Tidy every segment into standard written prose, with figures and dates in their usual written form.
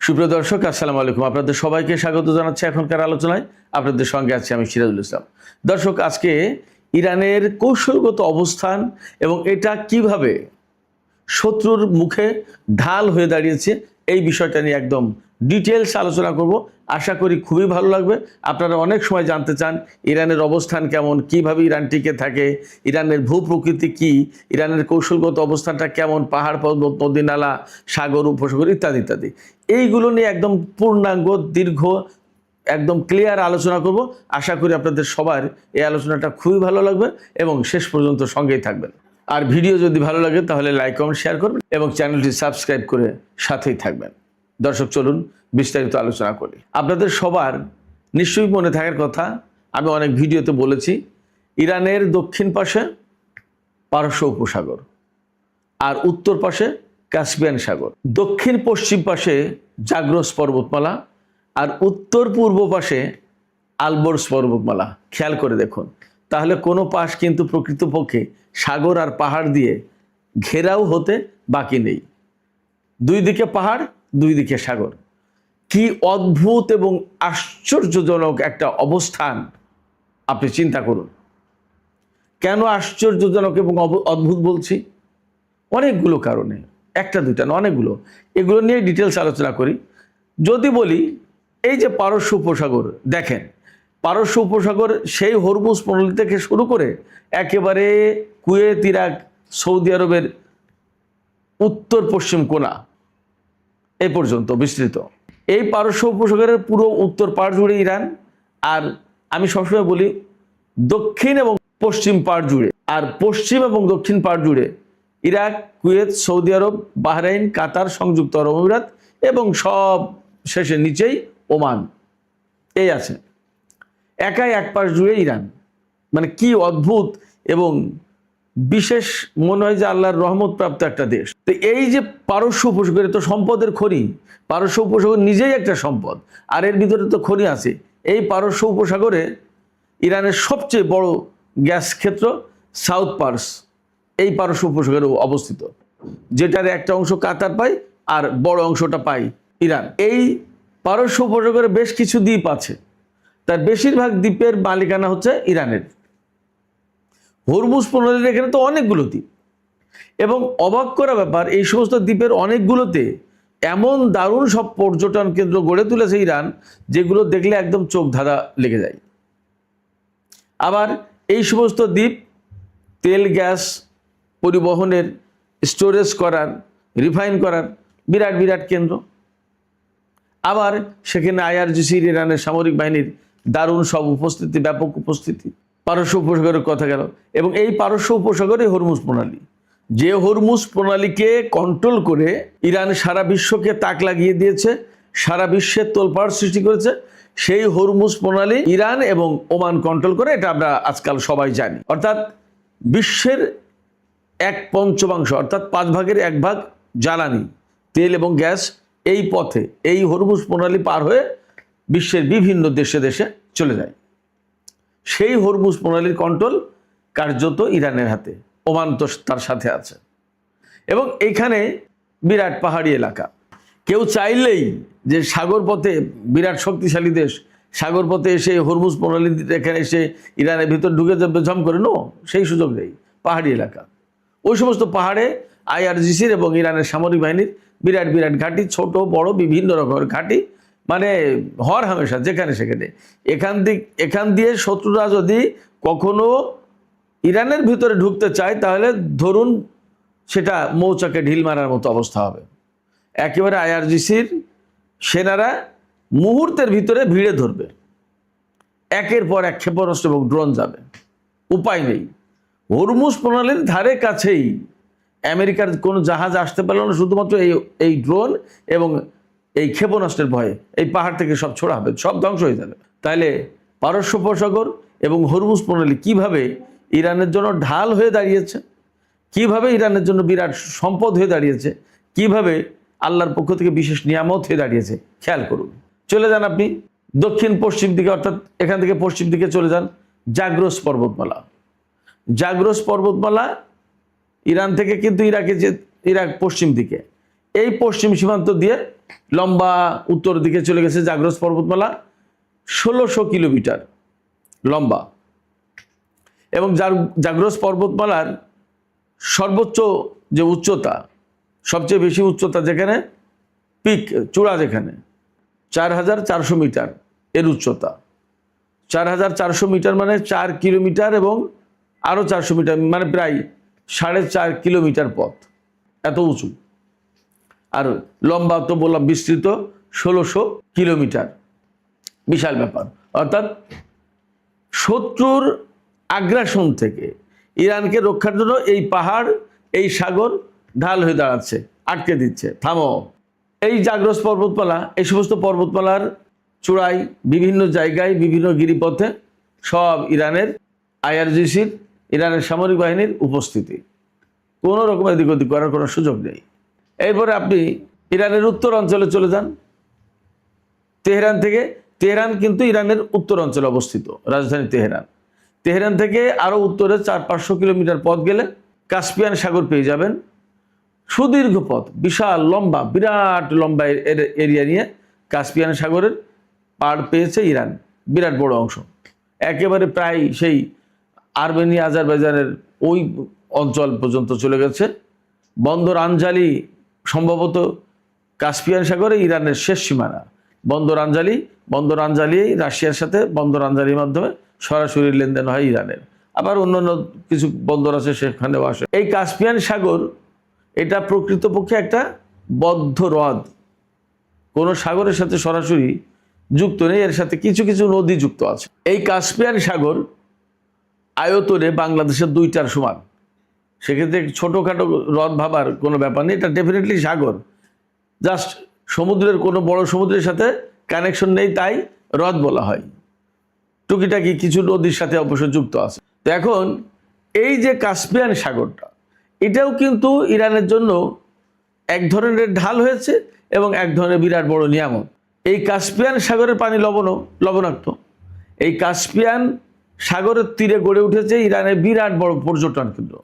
সুপ্রিয় দর্শক, আসসালামু আলাইকুম। আপনাদের সবাইকে স্বাগত জানাচ্ছি এখনকার আলোচনায়। আপনাদের সঙ্গে আছি আমি সিরাজুল ইসলাম। দর্শক, আজকে ইরানের কৌশলগত অবস্থান এবং এটা কিভাবে শত্রুর মুখে ঢাল হয়ে দাঁড়িয়েছে এই বিষয়টা নিয়ে একদম ডিটেলস আলোচনা করব। আশা করি খুবই ভালো লাগবে। আপনারা অনেক সময় জানতে চান ইরানের অবস্থান কেমন, কিভাবে ইরান টিকে থাকে, ইরানের ভূপ্রকৃতি কি, ইরানের কৌশলগত অবস্থানটা কেমন, পাহাড় পর্বত, নদী নালা, সাগর, উপসাগর ইত্যাদি ইত্যাদি। এইগুলো নিয়ে একদম পূর্ণাঙ্গ দীর্ঘ একদম ক্লিয়ার আলোচনা করব। আশা করি আপনাদের সবার এই আলোচনাটা খুবই ভালো লাগবে এবং শেষ পর্যন্ত সঙ্গেই থাকবেন। আর ভিডিও যদি ভালো লাগে তাহলে লাইক কমেন্ট শেয়ার করবেন এবং চ্যানেলটি সাবস্ক্রাইব করে সাথেই থাকবেন। দর্শক, চলুন বিস্তারিত আলোচনা করি। আপনাদের সবার নিশ্চয়ই মনে থাকার কথা, আমি অনেক ভিডিওতে বলেছি, ইরানের দক্ষিণ পাশে পারস্য উপসাগর আর উত্তর পাশে কাস্পিয়ান সাগর, দক্ষিণ পশ্চিম পাশে জাগ্রস পর্বতমালা আর উত্তর পূর্ব পাশে আলবোর্স পর্বতমালা। খেয়াল করে দেখুন, তাহলে কোনো পাশ কিন্তু প্রকৃতপক্ষে সাগর আর পাহাড় দিয়ে ঘেরাও হতে বাকি নেই। দুই দিকে পাহাড়, দুই দিকে সাগর। কি অদ্ভুত এবং আশ্চর্যজনক একটা অবস্থান, আপনি চিন্তা করুন। কেন আশ্চর্যজনক এবং অদ্ভুত বলছি? অনেকগুলো কারণে, একটা দুইটা না, অনেকগুলো। এগুলো নিয়ে ডিটেলস আলোচনা করি। যদি বলি, এই যে পারস্য উপসাগর দেখেন, পারস্য উপসাগর সেই হরমুজ প্রণালী থেকে শুরু করে একেবারে কুয়েত, ইরাক, সৌদি আরবের উত্তর পশ্চিম কোণা এই পর্যন্ত বিস্তৃত। এই পারস্য উপসাগরের পুরো উত্তর পাড় জুড়ে ইরান, আর আমি সবসময় বলি দক্ষিণ এবং পশ্চিম পাড় জুড়ে, আর পশ্চিম এবং দক্ষিণ পাড় জুড়ে ইরাক, কুয়েত, সৌদি আরব, বাহরাইন, কাতার, সংযুক্ত আরব আমিরাত এবং সব শেষে নিচেই ওমান। এই আছে একাই এক পাশ জুড়ে ইরান। মানে কি অদ্ভুত এবং বিশেষ, মনে হয় যে আল্লাহর রহমত প্রাপ্ত একটা দেশ। তো এই যে পারস্য উপসাগরে তো সম্পদের খনি, পারস্য উপসাগর নিজেই একটা সম্পদ, আর এর ভিতরে তো খনি আছে। এই পারস্য উপসাগরে ইরানের সবচেয়ে বড় গ্যাস ক্ষেত্র সাউথ পার্স এই পারস্য উপসাগরে অবস্থিত, যেটার একটা অংশ কাতার পায় আর বড় অংশটা পায় ইরান। এই পারস্য উপসাগরে বেশ কিছু দ্বীপ আছে, তার বেশিরভাগ দ্বীপের মালিকানা হচ্ছে ইরানের। হরমুজ প্রণালীর এখানে তো অনেকগুলো দ্বীপ, এবং অবাক করা ব্যাপার, এই সমস্ত দ্বীপের অনেকগুলোতে এমন দারুণ সব পর্যটন কেন্দ্র গড়ে তুলেছে ইরান, যেগুলো দেখলে একদম চোখ ধাঁধা লেগে যায়। আবার এই সমস্ত দ্বীপ তেল গ্যাস পরিবহনের, স্টোরেজ করার, রিফাইন করার বিরাট বিরাট কেন্দ্র। আবার সেখানে আইআরজিসির, ইরানের সামরিক বাহিনীর দারুণ সব উপস্থিতি, ব্যাপক উপস্থিতি। পারস্য উপসাগরের কথা গেল, এবং এই পারস্য উপসাগরে হরমুজ প্রণালী, যে হরমুজ প্রণালীকে কন্ট্রোল করে ইরান সারা বিশ্বকে তাক লাগিয়ে দিয়েছে, সারা বিশ্বের তোলপাড় সৃষ্টি করেছে, সেই হরমুজ প্রণালী ইরান এবং ওমান কন্ট্রোল করে, এটা আমরা আজকাল সবাই জানি। অর্থাৎ বিশ্বের 1/5 অর্থাৎ 5 ভাগের 1 ভাগ জ্বালানি, তেল এবং গ্যাস এই পথে, এই হরমুজ প্রণালী পার হয়ে বিশ্বের বিভিন্ন দেশে দেশে চলে যায়। সেই হরমুজ প্রণালীর কন্ট্রোল কার্যত ইরানের হাতে, ওমান তো তার সাথে আছে। এবং এইখানে বিরাট পাহাড়ি এলাকা। কেউ চাইলেই যে সাগর পথে, বিরাট শক্তিশালী দেশ, সাগর পথে এসে হরমুজ প্রণালী এখানে এসে ইরানের ভিতর ঢুকে যাবে ঝম করে, নো, সেই সুযোগ নেই। পাহাড়ি এলাকা, ওই সমস্ত পাহাড়ে আইআরজিসির এবং ইরানের সামরিক বাহিনীর বিরাট বিরাট ঘাঁটি, ছোট বড় বিভিন্ন রকমের ঘাঁটি, মানে হর হামেশা যেখানে সেখানে। এখান দিয়ে শত্রুরা যদি কখনো ইরানের ভিতরে ঢুকতে চায়, তাহলে ধরুন সেটা মৌচাকে ঢিল মারার মতো অবস্থা হবে। একেবারে আইআরজিসির সেনারা মুহূর্তের ভিতরে ভিড়ে ধরবে, একের পর এক ক্ষেপণাস্ত্র এবং ড্রোন যাবে, উপায় নেই। হরমুজ প্রণালীর ধারে কাছেই আমেরিকার কোনো জাহাজ আসতে পারল না, শুধুমাত্র এই ড্রোন এবং এই ক্ষেপণাস্ত্রের ভয়ে। এই পাহাড় থেকে সব ছোড়া হবে, সব ধ্বংস হয়ে যাবে। তাহলে পারস্য উপসাগর এবং হরমুজ প্রণালী কিভাবে ইরানের জন্য ঢাল হয়ে দাঁড়িয়েছে, কিভাবে ইরানের জন্য বিরাট সম্পদ হয়ে দাঁড়িয়েছে, কিভাবে আল্লাহর পক্ষ থেকে বিশেষ নিয়ামত হয়ে দাঁড়িয়েছে, খেয়াল করুন। চলে যান আপনি দক্ষিণ পশ্চিম দিকে, অর্থাৎ এখান থেকে পশ্চিম দিকে চলে যান জাগ্রস পর্বতমালা। জাগ্রস পর্বতমালা ইরান থেকে কিন্তু ইরাক পশ্চিম দিকে, এই পশ্চিম সীমান্ত দিয়ে লম্বা উত্তর দিকে চলে গেছে জাগ্রস পর্বতমালা, 1600 কিলোমিটার লম্বা। এবং জাগ্রস পর্বতমালার সর্বোচ্চ যে উচ্চতা, সবচেয়ে বেশি উচ্চতা যেখানে, পিক চূড়া যেখানে, 4400 মিটার এর উচ্চতা। 4400 মিটার মানে 4 কিলোমিটার এবং আরও 400 মিটার, মানে প্রায় 4.5 কিলোমিটার পথ, এত উঁচু। আর লম্বা তো বললাম বিস্তৃত 1600 কিলোমিটার, বিশাল ব্যাপার। অর্থাৎ শত্রুর আগ্রাসন থেকে ইরানকে রক্ষার জন্য এই পাহাড়, এই সাগর ঢাল হয়ে দাঁড়াচ্ছে, আটকে দিচ্ছে, থামো। এই জাগ্রস পর্বতমালা, এই সমস্ত পর্বতমালার চূড়ায় বিভিন্ন জায়গায় বিভিন্ন গিরিপথে সব ইরানের IRGC-র, ইরানের সামরিক বাহিনীর উপস্থিতি। কোনো রকম এদিক ওদিক করার কোনো সুযোগ নেই। এরপরে আপনি ইরানের উত্তর অঞ্চলে চলে যান, তেহরান থেকে। তেহরান কিন্তু ইরানের উত্তর অঞ্চলে অবস্থিত, রাজধানী তেহরান। তেহরান থেকে আরও উত্তরে 400-500 কিলোমিটার পথ গেলে কাস্পিয়ান সাগর পেয়ে যাবেন। সুদীর্ঘ পথ, বিশাল লম্বা, বিরাট লম্বা এরিয়া নিয়ে কাস্পিয়ান সাগরের পাড় পেয়েছে ইরান, বিরাট বড় অংশ, একেবারে প্রায় সেই আর্মেনিয়া, আজারবাইজানের ওই অঞ্চল পর্যন্ত চলে গেছে। বন্দর আনজালি সম্ভবত কাস্পিয়ান সাগরে ইরানের শেষ সীমানা। বন্দর আনজালি রাশিয়ার সাথে বন্দর আনজালির মাধ্যমে সরাসরি লেনদেন হয় ইরানের। আবার অন্যান্য কিছু বন্দর আছে, সেখানেও আসে। এই কাস্পিয়ান সাগর, এটা প্রকৃতপক্ষে একটা বদ্ধ হ্রদ, কোনো সাগরের সাথে সরাসরি যুক্ত নেই, এর সাথে কিছু কিছু নদী যুক্ত আছে। এই কাস্পিয়ান সাগর আয়তনে বাংলাদেশের 2টার সমান। সেক্ষেত্রে ছোটোখাটো হ্রদ ভাবার কোনো ব্যাপার নেই, এটা ডেফিনেটলি সাগর। জাস্ট সমুদ্রের কোনো বড় সমুদ্রের সাথে কানেকশন নেই, তাই হ্রদ বলা হয়। টুকিটাকি কিছু নদীর সাথে অবশ্য যুক্ত আছে। তো এখন এই যে কাস্পিয়ান সাগরটা, এটাও কিন্তু ইরানের জন্য এক ধরনের ঢাল হয়েছে এবং এক ধরনের বিরাট বড় নিয়ামত। এই কাস্পিয়ান সাগরের পানি লবণাক্ত। এই কাস্পিয়ান সাগরের তীরে গড়ে উঠেছে ইরানের বিরাট বড় পর্যটন কেন্দ্র।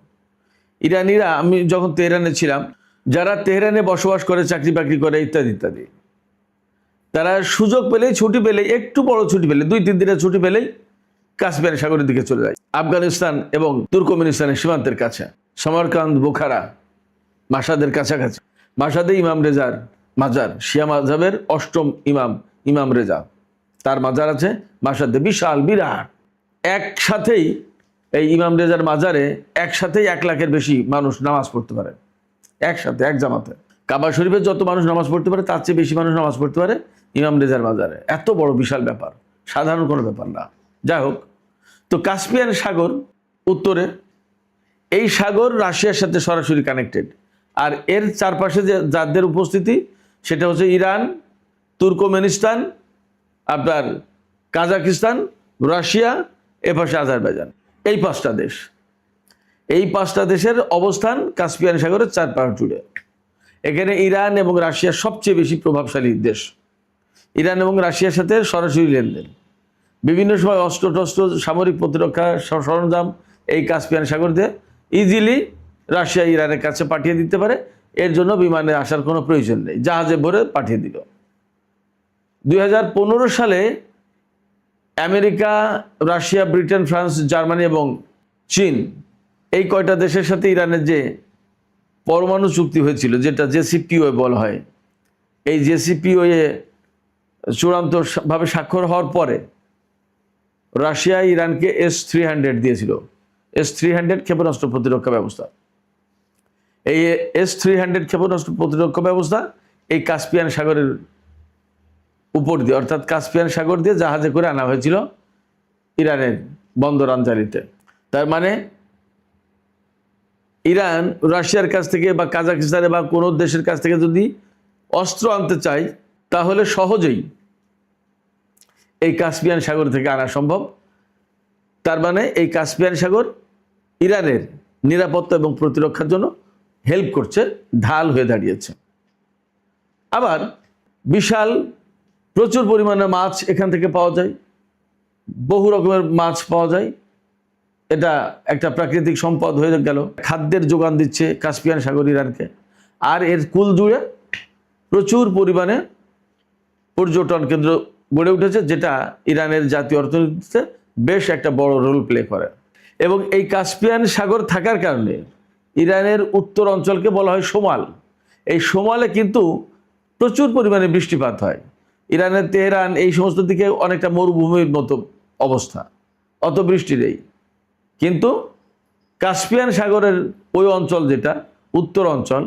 ইরানিরা, আমি যখন তেহরানে ছিলাম, যারা তেহরানে বসবাস করে, চাকরি বাকরি করে, ইত্যাদি ইত্যাদি, তারা সুযোগ পেলেই, ছুটি পেলেই, একটু বড় ছুটি পেলে, 2-3 দিনের ছুটি পেলেই কাস্পিয়ান সাগরের দিকে চলে যায়। আফগানিস্তান এবং তুর্কমেনিস্তানের সীমান্তের কাছে, সমরকান্দ, বুখারা, মাসাদের কাছাকাছি। মাসাদে ইমাম রেজার মাজার, শিয়া মাযহাবের 8ম ইমাম রেজা, তার মাজার আছে মাসাদে, বিশাল বিরাট। একসাথেই এই ইমাম রেজার মাজারে একসাথেই 1 লাখের বেশি মানুষ নামাজ পড়তে পারে, একসাথে, এক জামাতে। কাবা শরীফে যত মানুষ নামাজ পড়তে পারে, তার চেয়ে বেশি মানুষ নামাজ পড়তে পারে ইমাম রেজার মাজারে। এত বড় বিশাল ব্যাপার, সাধারণ কোনো ব্যাপার না। যাই হোক, তো কাস্পিয়ান সাগর উত্তরে, এই সাগর রাশিয়ার সাথে সরাসরি কানেক্টেড। আর এর চারপাশে যে যাদের উপস্থিতি, সেটা হচ্ছে ইরান, তুর্কমেনিস্তান, আপনার কাজাকিস্তান, রাশিয়া, এপাশে আজারবাইজান। এই 5টা দেশ, এই 5টা দেশের অবস্থান কাস্পিয়ান সাগরের চারপাশ জুড়ে। এখানে ইরান এবং রাশিয়ার সবচেয়ে বেশি প্রভাবশালী দেশ। ইরান এবং রাশিয়ার সাথে সরাসরি লেনদেন, বিভিন্ন সময় অস্ত্র টস্ত্র, সামরিক প্রতিরক্ষা সরঞ্জাম এই কাস্পিয়ান সাগর দিয়ে ইজিলি রাশিয়া ইরানের কাছে পাঠিয়ে দিতে পারে। এর জন্য বিমানে আসার কোনো প্রয়োজন নেই, জাহাজে ভরে পাঠিয়ে দিল। 2015 সালে America, Russia, Britain, France, Germany এবং চীন, এই কয়টা দেশের সাথে ইরানের যে পরমাণু চুক্তি হয়েছিল, যেটা JCPOA বলা হয়, এই JCPOA চূড়ান্তভাবে স্বাক্ষর হওয়ার পরে রাশিয়া ইরানকে S-300 দিয়েছিল। S-300 ক্ষেপণাস্ত্র প্রতিরক্ষা ব্যবস্থা। এই S-300 ক্ষেপণাস্ত্র প্রতিরক্ষা ব্যবস্থা এই কাস্পিয়ান সাগরের উপর দিয়ে, অর্থাৎ কাস্পিয়ান সাগর দিয়ে জাহাজে করে আনা হয়েছিল ইরানের বন্দর আনজালিতে। তার মানে ইরান রাশিয়ার কাছ থেকে বা কাজাকিস্তানে বা কোনো দেশের কাছ থেকে যদি অস্ত্র আনতে চায়, তাহলে সহজেই এই কাস্পিয়ান সাগর থেকে আনা সম্ভব। তার মানে এই কাস্পিয়ান সাগর ইরানের নিরাপত্তা এবং প্রতিরক্ষার জন্য হেল্প করছে, ঢাল হয়ে দাঁড়িয়েছে। আবার বিশাল প্রচুর পরিমাণে মাছ এখান থেকে পাওয়া যায়, বহু রকমের মাছ পাওয়া যায়। এটা একটা প্রাকৃতিক সম্পদ হয়ে গেল। খাদ্যের যোগান দিচ্ছে কাস্পিয়ান সাগর ইরানকে। আর এর কুল জুড়ে প্রচুর পরিমাণে পর্যটন কেন্দ্র গড়ে উঠেছে, যেটা ইরানের জাতীয় অর্থনীতিতে বেশ একটা বড় রোল প্লে করে। এবং এই কাস্পিয়ান সাগর থাকার কারণে ইরানের উত্তর অঞ্চলকে বলা হয় সোমাল। এই সোমালে কিন্তু প্রচুর পরিমাণে বৃষ্টিপাত হয়। ইরানের তেহরান এই সমস্ত দিকে অনেকটা মরুভূমির মতো অবস্থা, অত বৃষ্টি নেই। কিন্তু কাস্পিয়ান সাগরের ওই অঞ্চল যেটা উত্তর অঞ্চল,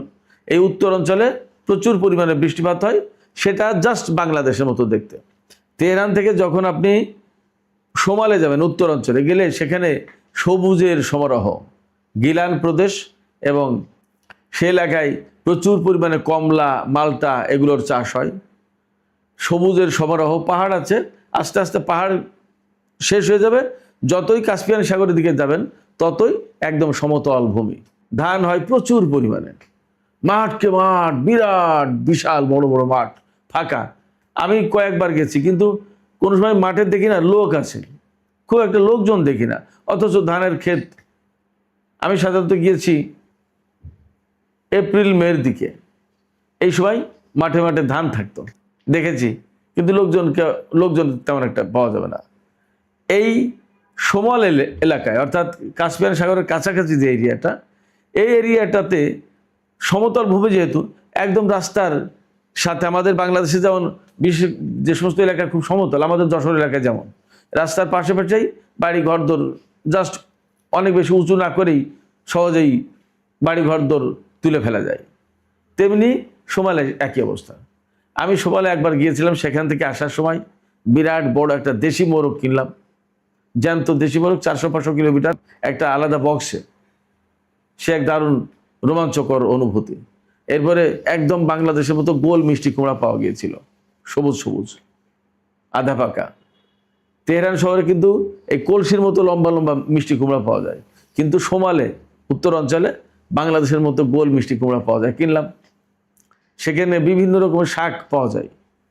এই উত্তর অঞ্চলে প্রচুর পরিমাণে বৃষ্টিপাত হয়, সেটা জাস্ট বাংলাদেশের মতো দেখতে। তেহরান থেকে যখন আপনি সোমালে যাবেন, উত্তর অঞ্চলে গেলে সেখানে সবুজের সমারোহ, গিলান প্রদেশ, এবং সে এলাকায় প্রচুর পরিমাণে কমলা, মাল্টা এগুলোর চাষ হয়। সবুজের সমারোহ, পাহাড় আছে, আস্তে আস্তে পাহাড় শেষ হয়ে যাবে, যতই কাস্পিয়ান সাগরের দিকে যাবেন ততই একদম সমতল ভূমি। ধান হয় প্রচুর পরিমাণে, মাঠকে মাঠ, বিরাট বিশাল বড় বড় মাঠ ফাঁকা। আমি কয়েকবার গেছি, কিন্তু কোনো সময় মাঠে দেখি না লোক আছে, খুব একটা লোকজন দেখি না, অথচ ধানের ক্ষেত। আমি সাধারণত গিয়েছি এপ্রিল মের দিকে, এই সময় মাঠে মাঠে ধান থাকতো, দেখেছি, কিন্তু লোকজন তেমন একটা পাওয়া যাবে না। এই সোমাল এলাকায়, অর্থাৎ কাস্পিয়ান সাগরের কাছাকাছি যে এরিয়াটা, এই এরিয়াটাতে সমতল ভূমি যেহেতু, একদম রাস্তার সাথে, আমাদের বাংলাদেশে যেমন বিশেষ যে সমস্ত এলাকা খুব সমতল, আমাদের যশোর এলাকায় যেমন রাস্তার পাশে পাশেই বাড়ি ঘরদোর, জাস্ট অনেক বেশি উঁচু না করেই সহজেই বাড়ি ঘরদোর তুলে ফেলা যায়, তেমনি সোমালে একই অবস্থা। আমি সোমালে একবার গিয়েছিলাম, সেখান থেকে আসার সময় বিরাট বড় একটা দেশি মোরগ কিনলাম, জ্যান্ত দেশি মোরগ, 400-500 কিলোমিটার একটা আলাদা বক্সে। সে এক দারুণ রোমাঞ্চকর অনুভূতি। এরপরে একদম বাংলাদেশের মতো গোল মিষ্টি কুমড়া পাওয়া গিয়েছিল, সবুজ সবুজ, আধা পাকা। তেহরান শহরে কিন্তু এই কলসির মতো লম্বা লম্বা মিষ্টি কুমড়া পাওয়া যায়, কিন্তু সোমালে উত্তর অঞ্চলে বাংলাদেশের মতো গোল মিষ্টি কুমড়া পাওয়া যায়, কিনলাম। সেখানে বিভিন্ন রকমের শাক পাওয়া যায়,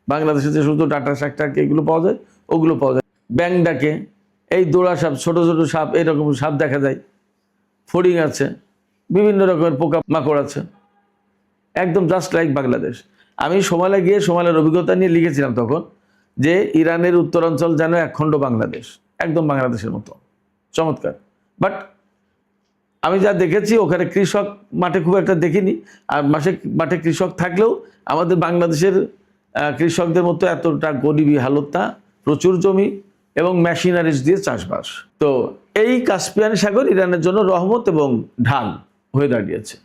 বাংলাদেশে যে শুধু ডাঁটা শাক টাক এগুলো পাওয়া যায়, ওগুলো পাওয়া যায়। ব্যাং ডাকে, এই দোড়া সাপ, ছোট ছোট সাপ, এরকম সাপ দেখা যায়, ফড়িং আছে, বিভিন্ন রকমের পোকা মাকড় আছে, একদম জাস্ট লাইক বাংলাদেশ। আমি সোমালে গিয়ে সোমালের অভিজ্ঞতা নিয়ে লিখেছিলাম তখন, যে ইরানের উত্তরাঞ্চল যেন একখণ্ড বাংলাদেশ, একদম বাংলাদেশের মতো চমৎকার। বাট আমি যা দেখেছি ওখানে কৃষক মাঠে খুব একটা দেখিনি, আর মাঠে কৃষক থাকলেও আমাদের বাংলাদেশের কৃষকদের মতো এতটা গরিবী হালত না, প্রচুর জমি এবং মেশিনারিজ দিয়ে চাষবাস। তো এই কাস্পিয়ান সাগর ইরানের জন্য রহমত এবং ঢাল হয়ে দাঁড়িয়েছে।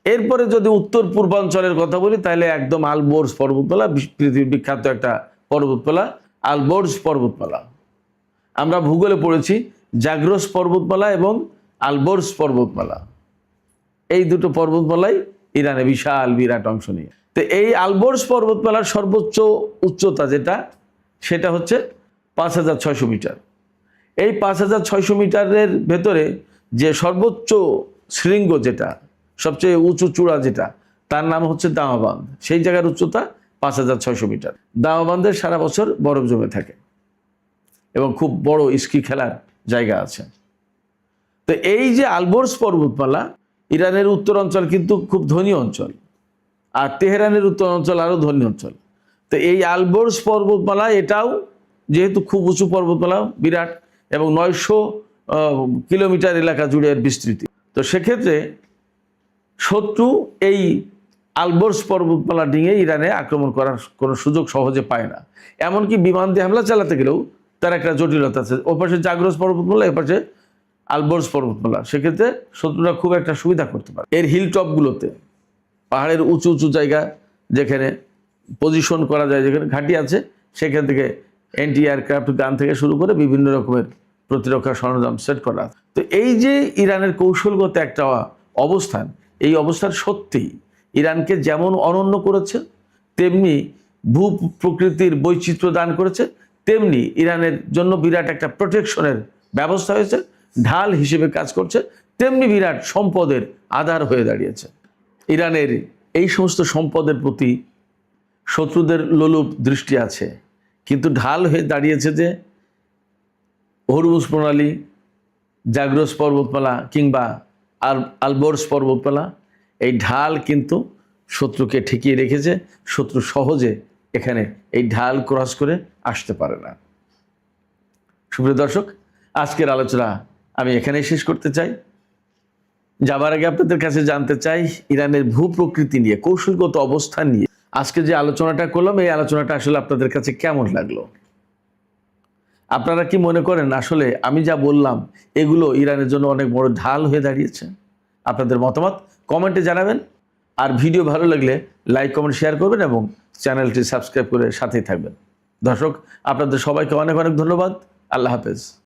এরপরে যদি উত্তর পূর্বাঞ্চলের কথা বলি, তাহলে একদম আলবোর্জ পর্বতমালা, পৃথিবীর বিখ্যাত একটা পর্বতমালা, আলবোর্জ পর্বতমালা। আমরা ভূগোলে পড়েছি জাগ্রস পর্বতমালা এবং আলবোর্জ পর্বতমালা, এই দুটো পর্বতমালাই ইরানে বিশাল বিরাট অংশ নিয়ে। তো এই আলবোর্জ পর্বতমালার সর্বোচ্চ উচ্চতা যেটা, সেটা হচ্ছে 5600 মিটার। এই 5600 মিটারের ভেতরে যে সর্বোচ্চ শৃঙ্গ, যেটা সবচেয়ে উঁচু চূড়া, যেটা তার নাম হচ্ছে দামাবান্ধ, সেই জায়গার উচ্চতা 5600 মিটার। দামাবান্ধের সারা বছর বরফ জমে থাকে এবং খুব বড় স্কি খেলার জায়গা আছে। তো এই যে আলবোর্জ পর্বতমালা, ইরানের উত্তর অঞ্চল কিন্তু খুব ধনী অঞ্চল, আর তেহরানের উত্তর অঞ্চল আরও ধনী অঞ্চল। তো এই আলবোর্জ পর্বতমালা, এটাও যেহেতু খুব উঁচু পর্বতমালা, বিরাট, এবং 900 কিলোমিটার এলাকা জুড়ে এর বিস্তৃতি। তো সেক্ষেত্রে শত্রু এই আলবোর্জ পর্বতমালা ডিঙে ইরানে আক্রমণ করার কোনো সুযোগ সহজে পায় না। এমনকি বিমান দিয়ে হামলা চালাতে গেলেও তার একটা জটিলতা আছে। ওপাশে জাগ্রস পর্বতমালা, এপাশে আলবোর্জ পর্বতমালা, সেক্ষেত্রে শত্রুরা খুব একটা সুবিধা করতে পারে। এর হিল টপগুলোতে, পাহাড়ের উঁচু উঁচু জায়গা যেখানে পজিশন করা যায়, যেখানে ঘাঁটি আছে, সেখান থেকে অ্যান্টি এয়ারক্রাফট গান থেকে শুরু করে বিভিন্ন রকমের প্রতিরক্ষা সরঞ্জাম সেট করা। তো এই যে ইরানের কৌশলগত একটা অবস্থান, এই অবস্থান সত্যিই ইরানকে যেমন অনন্য করেছে, তেমনি ভূ প্রকৃতির বৈচিত্র্য দান করেছে, তেমনি ইরানের জন্য বিরাট একটা প্রোটেকশনের ব্যবস্থা হয়েছে, ঢাল হিসেবে কাজ করছে, তেমনি বিরাট সম্পদের আধার হয়ে দাঁড়িয়েছে। ইরানের এই সমস্ত সম্পদের প্রতি শত্রুদের লোলুপ দৃষ্টি আছে, কিন্তু ঢাল হয়ে দাঁড়িয়েছে যে হরমুজ প্রণালী, জাগ্রস পর্বতমালা কিংবা আলবোর্জ পর্বতমালা। এই ঢাল কিন্তু শত্রুকে ঠেকিয়ে রেখেছে, শত্রু সহজে এখানে এই ঢাল ক্রস করে আসতে পারে না। সুপ্রিয় দর্শক, আজকের আলোচনা আমি এখানেই শেষ করতে চাই। যাবার আগে আপনাদের কাছে জানতে চাই ইরানের ভূপ্রকৃতি নিয়ে, কৌশলগত অবস্থান নিয়ে আজকে যে আলোচনাটা করলাম, এই আলোচনাটা আসলে আপনাদের কাছে কেমন লাগলো? আপনারা কি মনে করেন আসলে আমি যা বললাম এগুলো ইরানের জন্য অনেক বড় ঢাল হয়ে দাঁড়িয়েছে? আপনাদের মতামত কমেন্টে জানাবেন। আর ভিডিও ভালো লাগলে লাইক, কমেন্ট, শেয়ার করবেন এবং চ্যানেলটি সাবস্ক্রাইব করে সাথেই থাকবেন। দর্শক, আপনাদের সবাইকে অনেক অনেক ধন্যবাদ। আল্লাহ হাফেজ।